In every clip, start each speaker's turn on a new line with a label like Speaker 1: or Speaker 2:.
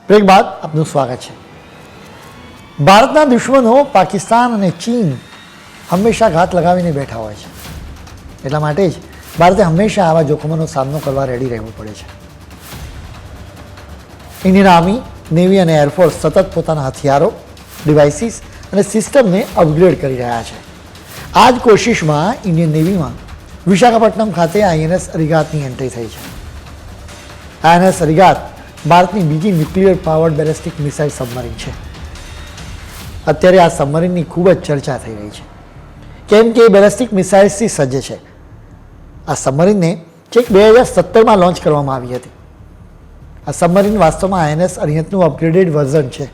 Speaker 1: Break બાદ આપનું સ્વાગત છે. ભારતના દુશ્મનો પાકિસ્તાન અને ચીન હંમેશા ઘાત લગાવીને બેઠા હોય છે. એટલા માટે જ ભારતે હંમેશા આવા જોખમોનો સામનો કરવા રેડી રહેવું પડે છે. ઇન્ડિયન આર્મી, નેવી અને એરફોર્સ સતત પોતાના હથિયારો, ડિવાઇસીસ અને સિસ્ટમને અપગ્રેડ કરી રહ્યા છે. આ જ કોશિશમાં ઇન્ડિયન નેવીમાં વિશાખાપટ્ટનમ ખાતે આઈએનએસ અરિગાતની એન્ટ્રી થઈ છે. આઈએનએસ અરિગાત ભારતની બીજી nuclear powered ballistic missile submarine છે. અત્યારે આ સબમરીનની ખૂબ જ ચર્ચા થઈ રહી છે, કેમ કે એ બેલેસ્ટિક મિસાઇલ્સથી સજ્જ છે. આ સબમરીનને છેક 2017માં લોન્ચ કરવામાં આવી હતી. આ સબમરીન વાસ્તવમાં આઈએનએસ અરિહંતનું અપગ્રેડેડ વર્ઝન છે.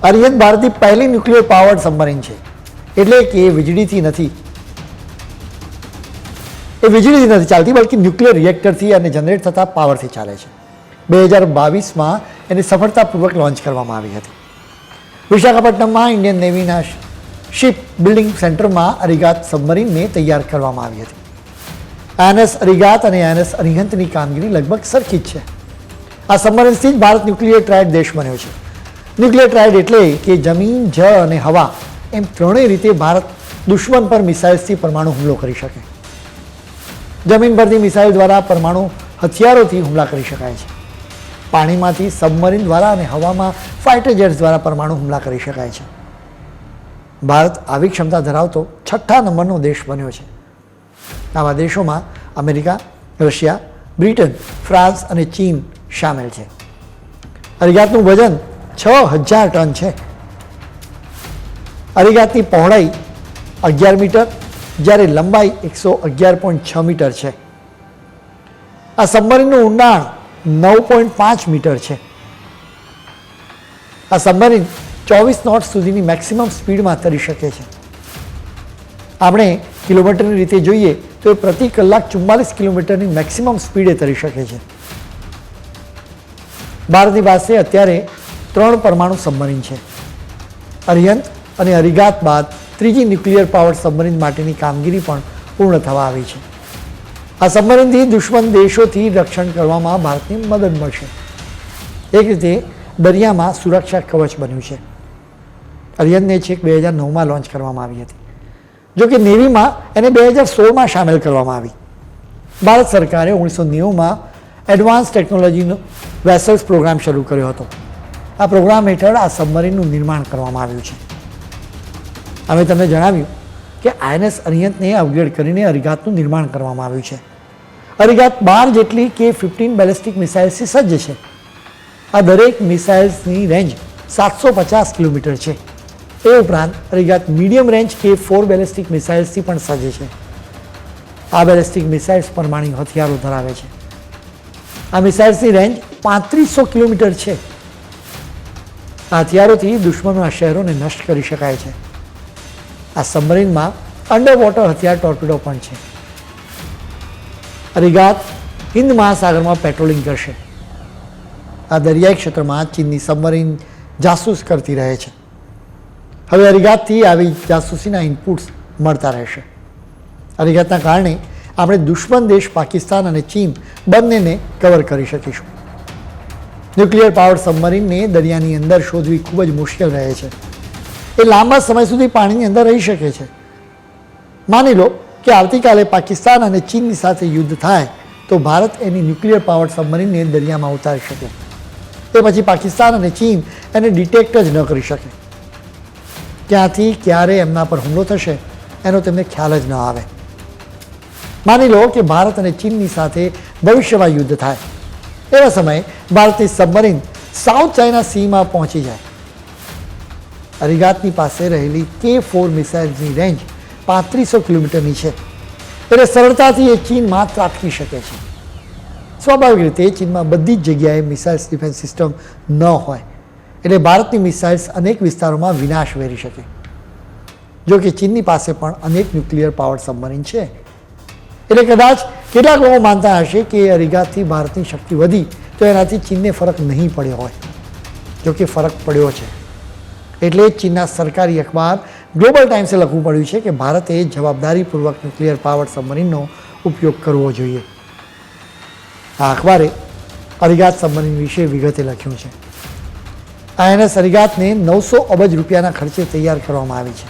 Speaker 1: અરિહંત ભારતની પહેલી ન્યુક્લિયર પાવર્ડ સબમરીન છે, એટલે કે એ વીજળીથી નથી ચાલતી, બલ્કિ ન્યુક્લિયર રિએક્ટરથી અને જનરેટ થતા પાવરથી ચાલે છે. 2022માં એને સફળતાપૂર્વક લોન્ચ કરવામાં આવી હતી. વિશાખાપટ્ટનમમાં ઇન્ડિયન નેવીના શિપ બિલ્ડિંગ સેન્ટરમાં અરિગાત સબમરીનને તૈયાર કરવામાં આવી હતી. આઈએનએસ અરિગાત અને આઈએનએસ અરિહંતની કામગીરી લગભગ સરખી જ છે. આ સબમરીન્સથી જ ભારત ન્યુક્લિયર ટ્રાયડ દેશ બન્યો છે. ન્યુક્લિયર ટ્રાયડ એટલે કે જમીન, જળ અને હવા એમ ત્રણેય રીતે ભારત દુશ્મન પર મિસાઇલ્સથી પરમાણુ હુમલો કરી શકે. જમીન પરથી મિસાઇલ દ્વારા પરમાણુ હથિયારોથી હુમલા કરી શકાય છે. પાણીમાંથી સબમરીન દ્વારા અને હવામાં ફાઇટર જેટ્સ દ્વારા પરમાણુ હુમલા કરી શકાય છે. ભારત આવી ક્ષમતા ધરાવતો 6થા નંબરનો દેશ બન્યો છે. આવા દેશોમાં અમેરિકા, રશિયા, બ્રિટન, ફ્રાન્સ અને ચીન સામેલ છે. અરિગાતનું વજન 6000 ટન છે. અરિગાતની પહોળાઈ 11 મીટર જ્યારે લંબાઈ 111.6 મીટર છે. આ સબમરીનનું ઊંડાણ 9.5 મીટર છે. આ સબમરીન 24 નોટ સુધીની મેક્સિમમ સ્પીડમાં તરી શકે છે. આપણે કિલોમીટરની રીતે જોઈએ તો એ પ્રતિ કલાક 44 કિલોમીટરની મેક્સિમમ સ્પીડે તરી શકે છે. ભારતની પાસે અત્યારે 3 પરમાણુ સબમરીન છે. અરિહંત અને અરિગાત બાદ ત્રીજી ન્યુક્લિયર પાવર સબમરીન માટેની કામગીરી પણ પૂર્ણ થવા આવી છે. આ સબમરીનથી દુશ્મન દેશોથી રક્ષણ કરવામાં ભારતને મદદ મળશે. એક રીતે દરિયામાં સુરક્ષા કવચ બન્યું છે. અરિહંતને છેક 2009માં લોન્ચ કરવામાં આવી હતી. જો કે નેવીમાં એને 2016માં સામેલ કરવામાં આવી. ભારત સરકારે 1990માં એડવાન્સ ટેકનોલોજીનો વેસલ્સ પ્રોગ્રામ શરૂ કર્યો હતો. આ પ્રોગ્રામ હેઠળ આ સબમરીનનું નિર્માણ કરવામાં આવ્યું છે. અમે તમને જણાવ્યું કે આઈએનએસ અરિહંતને અપગ્રેડ કરીને અરિગાતનું નિર્માણ કરવામાં આવ્યું છે. અરિગાત 12 જેટલી K-15 બેલેસ્ટિક મિસાઇલ્સથી સજ્જ છે. આ દરેક મિસાઇલ્સની રેન્જ 750 કિલોમીટર છે. એ ઉપરાંત અરિગાત મીડિયમ રેન્જ K4 બેલેસ્ટિક મિસાઇલ્સથી પણ સજ્જ છે. આ બેલેસ્ટિક મિસાઇલ્સ પરમાણુ હથિયારો ધરાવે છે. આ મિસાઇલ્સની રેન્જ 3500 કિલોમીટર છે. આ હથિયારોથી દુશ્મનોના શહેરોને નષ્ટ કરી શકાય છે. આ સબમરીનમાં અંડર વોટર હથિયાર ટોર્પિડો પણ છે. અરિગાત હિન્દ મહાસાગરમાં પેટ્રોલિંગ કરશે. આ દરિયાઈ ક્ષેત્રમાં ચીનની સબમરીન જાસૂસ કરતી રહે છે. હવે અરિગાતથી આવી જાસૂસીના ઇનપુટ્સ મળતા રહેશે. અરિગાતના કારણે આપણે દુશ્મન દેશ પાકિસ્તાન અને ચીન બંનેને કવર કરી શકીશું. ન્યુક્લિયર પાવર સબમરીનને દરિયાની અંદર શોધવી ખૂબ જ મુશ્કેલ રહે છે. એ લાંબા સમય સુધી પાણીની અંદર રહી શકે છે. માની લો કે આવતીકાલે પાકિસ્તાન અને ચીનની સાથે યુદ્ધ થાય તો ભારત એની ન્યુક્લિયર પાવર સબમરીનને દરિયામાં ઉતારી શકે. તે પછી પાકિસ્તાન અને ચીન એને ડિટેક્ટ જ ન કરી શકે. ક્યાંથી ક્યારે એમના પર હુમલો થશે એનો તેમને ખ્યાલ જ ન આવે. માની લો કે ભારત અને ચીનની સાથે ભવિષ્યમાં યુદ્ધ થાય. એવા સમયે ભારતની સબમરીન સાઉથ ચાઇના સીમાં પહોંચી જાય. અરિગાતની પાસે રહેલી K4 મિસાઇલ્સની રેન્જ 3500 કિલોમીટરની છે, એટલે સરળતાથી એ ચીનમાં ત્રાટકી શકે છે. સ્વાભાવિક રીતે ચીનમાં બધી જ જગ્યાએ મિસાઇલ્સ ડિફેન્સ સિસ્ટમ ન હોય, એટલે ભારતની મિસાઇલ્સ અનેક વિસ્તારોમાં વિનાશ વેરી શકે. જો કે ચીનની પાસે પણ અનેક ન્યુક્લિયર પાવર સબમરીન છે, એટલે કદાચ કેટલાક લોકો માનતા હશે કે અરિગાતથી ભારતની શક્તિ વધી તો એનાથી ચીનને ફરક નહીં પડ્યો હોય. જો કે ફરક પડ્યો છે. એટલે જ ચીનના સરકારી અખબાર ગ્લોબલ ટાઇમ્સે લખવું પડ્યું છે કે ભારતે જવાબદારીપૂર્વક ન્યુક્લિયર પાવર સબમરીનનો ઉપયોગ કરવો જોઈએ. આ અખબારે અરિગાત સબમરીન વિશે વિગતે લખ્યું છે. INS અરિગાતને 900 અબજ રૂપિયાના ખર્ચે તૈયાર કરવામાં આવી છે.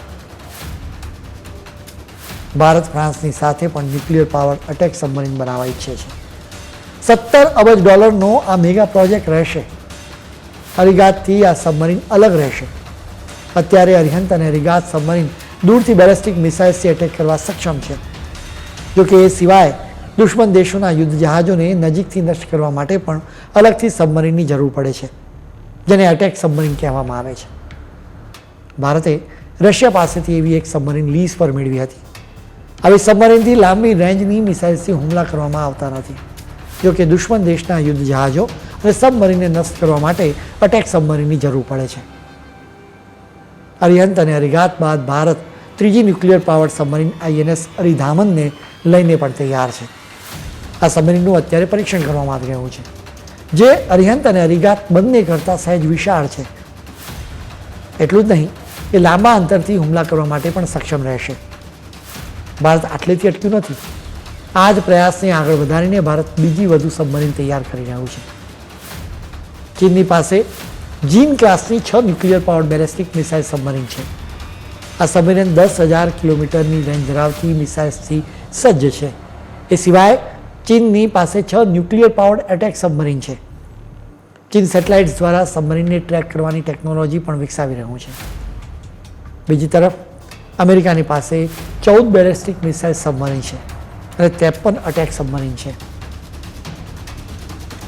Speaker 1: ભારત ફ્રાન્સની સાથે પણ ન્યુક્લિયર પાવર અટેક સબમરીન બનાવવા ઈચ્છે છે. $17 અબજ આ મેગા પ્રોજેક્ટ રહેશે. અરિગાતથી આ સબમરીન અલગ રહેશે. અત્યારે અરિહંત અને અરિગાત સબમરીન દૂરથી બેલેસ્ટિક મિસાઇલ્સથી એટેક કરવા સક્ષમ છે. જોકે એ સિવાય દુશ્મન દેશોના યુદ્ધ જહાજોને નજીકથી નષ્ટ કરવા માટે પણ અલગથી સબમરીનની જરૂર પડે છે, જેને અટેક સબમરીન કહેવામાં આવે છે. ભારતે રશિયા પાસેથી એવી એક સબમરીન લીઝ પર મેળવી હતી. આવી સબમરીનથી લાંબી રેન્જની મિસાઇલ્સથી હુમલા કરવામાં આવતા નથી. જોકે દુશ્મન દેશના યુદ્ધ જહાજો અને સબમરીનને નષ્ટ કરવા માટે અટેક સબમરીનની જરૂર પડે છે. અરિહંત અને અરિગાત બાદ ભારત ત્રીજી ન્યુક્લિયર પાવર સબમરીન INS અરિધામનને લઈને પણ તૈયાર છે. આ સબમરીનનું અત્યારે પરીક્ષણ કરવામાં આવી રહ્યું છે, જે અરિહંત અને અરિગાત બંને કરતાં સહેજ વિશાળ છે. એટલું જ નહીં, એ લાંબા અંતરથી હુમલા કરવા માટે પણ સક્ષમ રહેશે. ભારત આટલેથી અટક્યું નથી. આ જ પ્રયાસને આગળ વધારીને ભારત બીજી વધુ સબમરીન તૈયાર કરી રહ્યું છે. ચીનની પાસે જીન ક્લાસની 6 nuclear power ballistic missile submarine છે. આ સબમરીન 10,000 કિલોમીટરની રેન્જ ધરાવતી મિસાઇલ્સથી સજ્જ છે. એ સિવાય ચીનની પાસે 6 ન્યુક્લિયર પાવર્ડ એટેક સબમરીન છે. ચીન સેટેલાઇટ્સ દ્વારા સબમરીનને ટ્રેક કરવાની ટેકનોલોજી પણ વિકસાવી રહ્યું છે. બીજી તરફ અમેરિકાની પાસે 14 બેલેસ્ટિક મિસાઇલ સબમરીન છે અને 53 અટેક સબમરીન છે.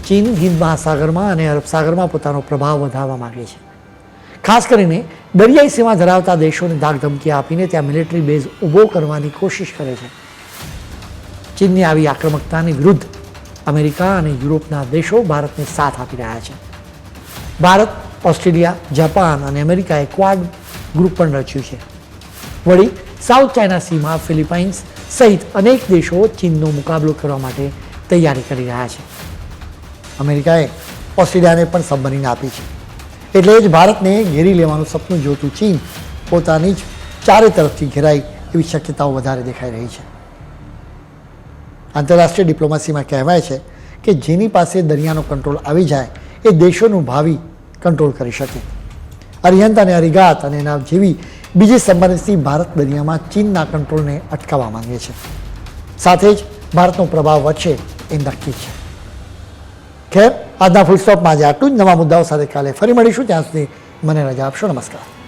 Speaker 1: ચીન હિન્દ મહાસાગરમાં અને અરબ સાગરમાં પોતાનો પ્રભાવ વધારવા માંગે છે. ખાસ કરીને દરિયાઈ સીમા ધરાવતા દેશોને ધાકધમકી આપીને ત્યાં મિલિટરી બેઝ ઊભો કરવાની કોશિશ કરે છે. ચીનની આવી આક્રમકતાની વિરુદ્ધ અમેરિકા અને યુરોપના દેશો ભારતને સાથ આપી રહ્યા છે. ભારત, ઓસ્ટ્રેલિયા, જાપાન અને અમેરિકાએ ક્વાડ ગ્રુપ પણ રચ્યું છે. વળી સાઉથ ચાઇના સીમાં ફિલિપાઇન્સ સહિત અનેક દેશો ચીનનો મુકાબલો કરવા માટે તૈયારી કરી રહ્યા છે. અમેરિકાએ ઓસ્ટ્રેલિયાને પણ સબમરીન આપી છે. એટલે જ ભારતને ઘેરી લેવાનું સપનું જોતું ચીન પોતાની જ ચારે તરફથી ઘેરાય એવી શક્યતાઓ વધારે દેખાઈ રહી છે. આંતરરાષ્ટ્રીય ડિપ્લોમસીમાં કહેવાય છે કે જેની પાસે દરિયાનો કંટ્રોલ આવી જાય એ દેશોનું ભાવિ કંટ્રોલ કરી શકે. અરિહંત અને અરિગાત અને એના જેવી બીજી સબમરીન્સથી ભારત દરિયામાં ચીનના કંટ્રોલને અટકાવવા માંગે છે. સાથે જ ભારતનો પ્રભાવ વધશે એ નક્કી છે. ખેર, આજના ફૂલ સ્ટોપમાં આજે આટલું જ. નવા મુદ્દાઓ સાથે કાલે ફરી મળીશું. ત્યાં સુધી મને રજા આપશો. નમસ્કાર.